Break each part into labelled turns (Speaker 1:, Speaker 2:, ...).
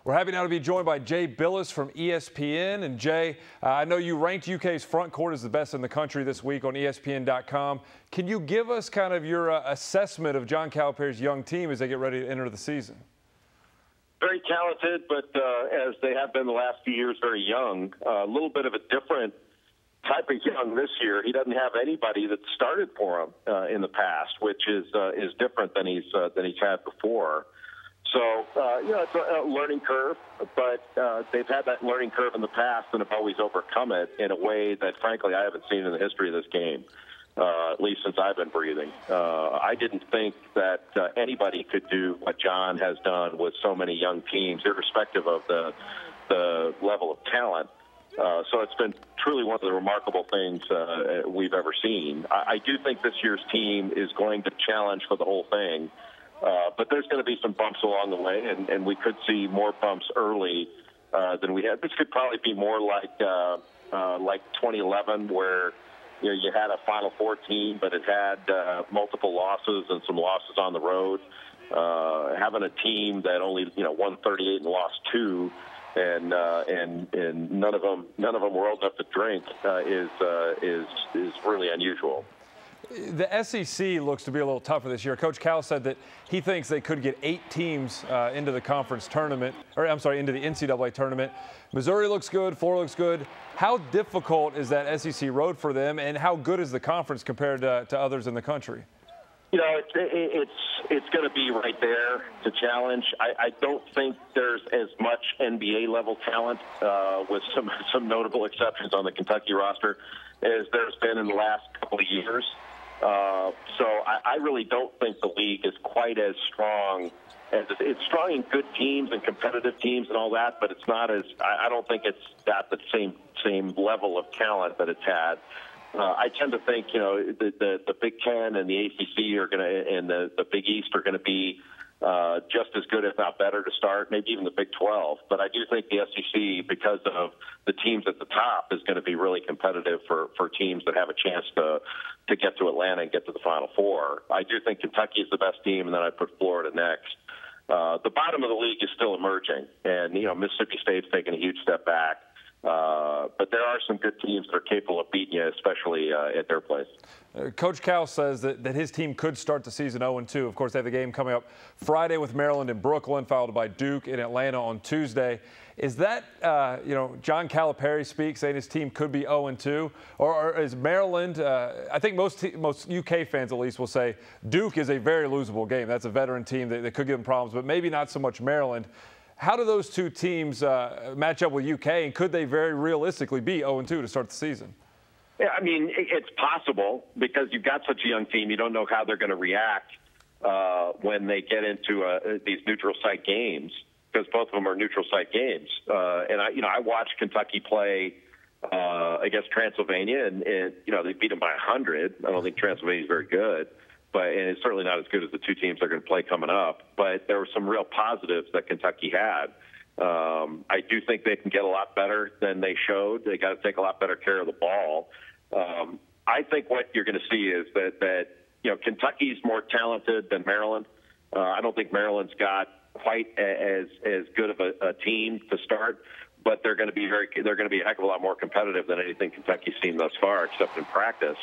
Speaker 1: We're happy now to be joined by Jay Bilas from ESPN. And Jay, I know you ranked UK's front court as the best in the country this week on ESPN.com. Can you give us kind of your assessment of John Calipari's young team as they get ready to enter the season?
Speaker 2: Very talented, but as they have been the last few years, very young. A little bit of a different type of young this year. He doesn't have anybody that started for him in the past, which is different than he's had before. So, it's a learning curve, but they've had that learning curve in the past and have always overcome it in a way that, frankly, I haven't seen in the history of this game, at least since I've been breathing. I didn't think that anybody could do what John has done with so many young teams, irrespective of the level of talent. So it's been truly one of the remarkable things we've ever seen. I do think this year's team is going to challenge for the whole thing. But there's going to be some bumps along the way, and we could see more bumps early than we had. This could probably be more like 2011, where you had a Final Four team, but it had multiple losses and some losses on the road. Having a team that only won 38 and lost 2, and none of them were old enough to drink is really unusual.
Speaker 1: The SEC looks to be a little tougher this year. Coach Cal said that he thinks they could get 8 teams into the conference tournament, into the NCAA tournament. Missouri looks good, Florida looks good. How difficult is that SEC road for them, and how good is the conference compared to others in the country?
Speaker 2: It's going to be right there to challenge. I don't think there's as much NBA level talent, with some notable exceptions on the Kentucky roster, as there's been in the last couple of years. So I really don't think the league is quite as strong. It's strong in good teams and competitive teams and all that, but it's not as, I don't think it's at the same level of talent that it's had. I tend to think, the Big Ten and the ACC are going to, and the Big East are going to be just as good, if not better, to start, maybe even the Big 12. But I do think the SEC, because of the teams at the top, is going to be really competitive for teams that have a chance to get to Atlanta and get to the Final Four. I do think Kentucky is the best team, and then I put Florida next. The bottom of the league is still emerging, and Mississippi State's taken a huge step back. But there are some good teams that are capable of beating you, especially at their place.
Speaker 1: Coach Cal says that his team could start the season 0-2. Of course, they have the game coming up Friday with Maryland in Brooklyn, followed by Duke in Atlanta on Tuesday. Is that, John Calipari speak, saying his team could be 0-2? Or is Maryland, I think most UK fans at least will say Duke is a very losable game. That's a veteran team that could give them problems, but maybe not so much Maryland. How do those two teams match up with UK, and could they very realistically be 0-2 to start the season?
Speaker 2: Yeah, I mean, it's possible because you've got such a young team. You don't know how they're going to react when they get into these neutral site games, because both of them are neutral site games. And I watched Kentucky play against Transylvania, and they beat them by 100. I don't think Transylvania is very good. And it's certainly not as good as the two teams they're going to play coming up. But there were some real positives that Kentucky had. I do think they can get a lot better than they showed. They got to take a lot better care of the ball. I think what you're going to see is that Kentucky's more talented than Maryland. I don't think Maryland's got quite as good of a team to start, but they're going to be a heck of a lot more competitive than anything Kentucky's seen thus far, except in practice.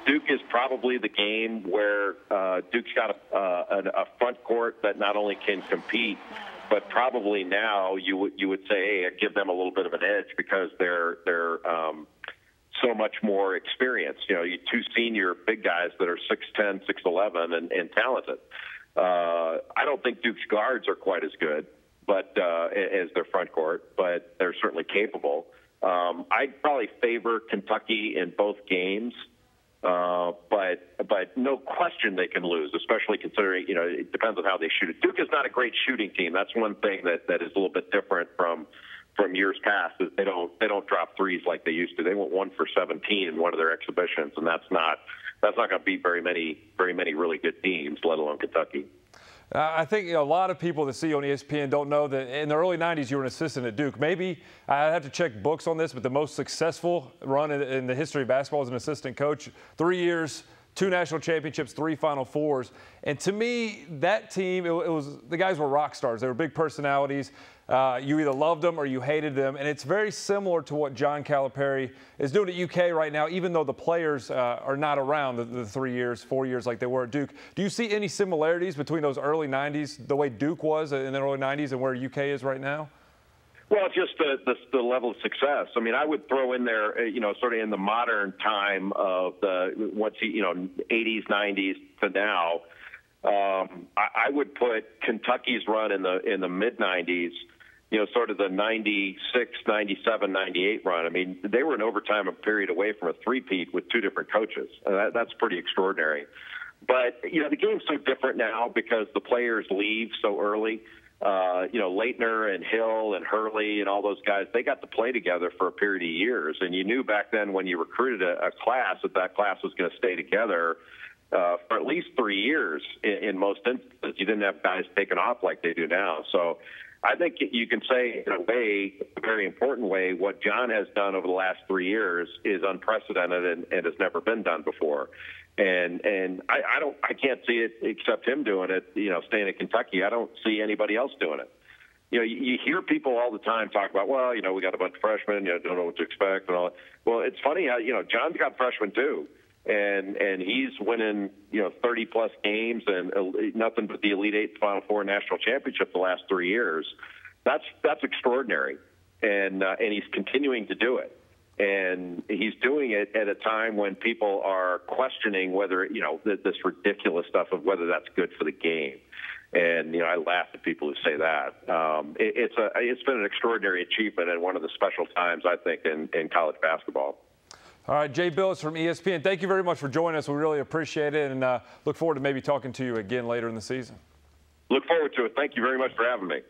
Speaker 2: Duke is probably the game where Duke's got a front court that not only can compete, but probably now you would say, hey, give them a little bit of an edge because they're so much more experienced. You two senior big guys that are 6'10", 6'11", and talented. I don't think Duke's guards are quite as good, but as their front court, but they're certainly capable. I'd probably favor Kentucky in both games. But no question they can lose, especially considering, it depends on how they shoot it. Duke is not a great shooting team. That's one thing that is a little bit different from years past, is they don't drop threes like they used to. They went 1 for 17 in one of their exhibitions, and that's not going to beat very many really good teams, let alone Kentucky.
Speaker 1: I think a lot of people that see you on ESPN don't know that in the early 90s you were an assistant at Duke. Maybe I have to check books on this, but the most successful run in the history of basketball as an assistant coach, 3 years, 2 national championships, 3 Final Fours. And to me, that team, the guys were rock stars. They were big personalities. You either loved them or you hated them, and it's very similar to what John Calipari is doing at UK right now, even though the players are not around the 3 years, 4 years like they were at Duke. Do you see any similarities between those early 90s, the way Duke was in the early 90s, and where UK is right now?
Speaker 2: Well, just the level of success. I mean, I would throw in there, sort of in the modern time of the 80s, 90s to now. I would put Kentucky's run in the mid 90s, sort of the 96, 97, 98 run. I mean, they were an overtime period away from a three-peat with two different coaches. That's pretty extraordinary. But, the game's so different now because the players leave so early. Leitner and Hill and Hurley and all those guys, they got to play together for a period of years. And you knew back then when you recruited a class that class was going to stay together for at least 3 years in most instances. You didn't have guys taken off like they do now. So I think you can say, in a way, a very important way, what John has done over the last 3 years is unprecedented and has never been done before. And I can't see it except him doing it, staying at Kentucky. I don't see anybody else doing it. You hear people all the time talk about, well, we got a bunch of freshmen, don't know what to expect and all that. Well, it's funny how, John's got freshmen too. And he's winning, 30-plus games and nothing but the Elite Eight, Final Four, National Championship the last 3 years. That's extraordinary, and he's continuing to do it. And he's doing it at a time when people are questioning whether, this ridiculous stuff of whether that's good for the game. And, I laugh at people who say that. It's been an extraordinary achievement and one of the special times, I think, in college basketball.
Speaker 1: All right, Jay Bilas from ESPN, thank you very much for joining us. We really appreciate it, and look forward to maybe talking to you again later in the season.
Speaker 2: Look forward to it. Thank you very much for having me.